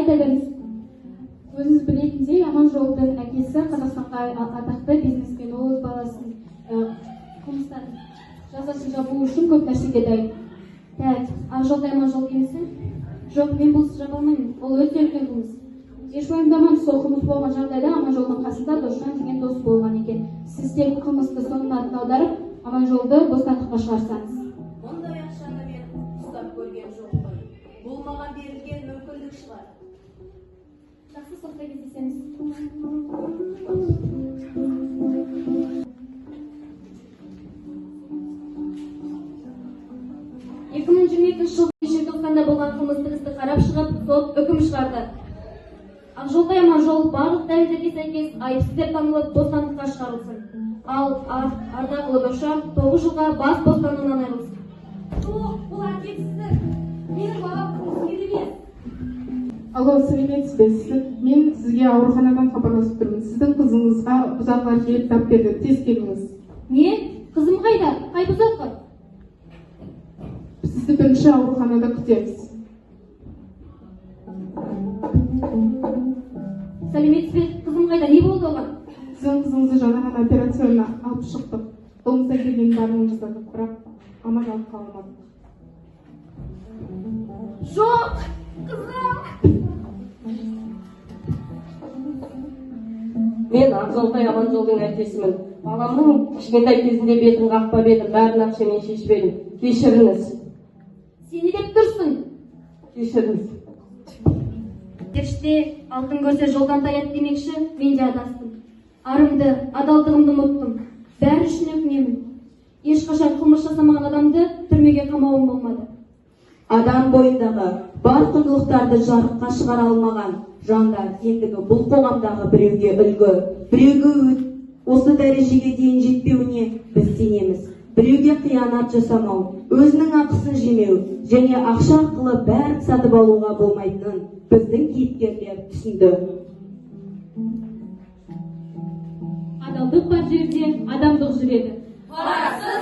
айта беріңіз. Өзіңіз білетіндей, Аманжолдың әкесі Қазақстанға атақты бизнесмен, ол өз баласын қылмыстан жазасын жабу үшін көп нәрсеге дайын. Так, Ақжолда Аманжол деймісің? Жоқ, мен бұл жаба алмаймын. Ол өте үлкен қылмыс. Еш уайымдамаңыз, сол қылмыс болған жағдайда Аманжолдың қасында Досжан деген дос болған екен. Сіз тек қылмысты соның атын аударып, Аманжолды бостандыққа шығарсаңыз. Мұндай ақшаны мен ұстап көрген жоқпын. Бұл маған берілген мүмкіндік шығар. Жақсы, сотта кездесеміз. 2022 жылғы желтоқсанда болған қылмыстық істі қарап шығып, сот үкім шығарды. Ақжолда Аманжол барлық дәлелдерге сәйкес айыпсыз деп танылып бостандыққа шығарылсын. Ал Ардақұлы Досжан 9 жылға бас бостандығынан айырылсын. Бұл әділетсіздік. Менің балам қылмыскер емес. Алло, сәлеметсіз бе? Мен сізге ауруханадан хабарласып тұрмын. Сіздің қызыңызға бұзақылар келіп тап берді. Тез келіңіз. Не? Қызым қайда? Қай бұзақы? Сізді бірінші ауруханада күтеміз. Сәлеметсіз бе? Қызым қайда? Не болды оған? Сіздің қызыңызды жаңа ғана операцияна алып шықтық. Қолымыздан келген барлығын жасадық, бірақ аман алып қалмадық. Жоқ! Қызым! Мен Ақжолдай Аманжолдың әкесімін. Баламның кішкентай кезінде бетін қақпап едім, бәрін ақшамен шешіп едім. Кешіріңіз. Сен не деп тұрсың? Кешіріңіз. Періште алтын көрсе жолдан таят демекші, мен де адастым. Арымды, адалдығымды ұмыттым. Бәрі үшін өкінемін. Ешқашан қылмыс жасамаған адамды түрмеге қамауым болмады. Адам бойындағы бар құндылықтарды жарыққа шығара алмаған жандар ендігі бұл қоғамдағы біреуге үлгі, біреуге осы дәрежеге дейін жетпеуіне біз сенеміз. Біреуге қиянат жасамау, өзінің ақысын жемеу және ақша арқылы бәрін сатып алуға болмайтынын біздің кейіпкерлер түсінді. Адалдық бар жерде адамдық жүреді. Парасыз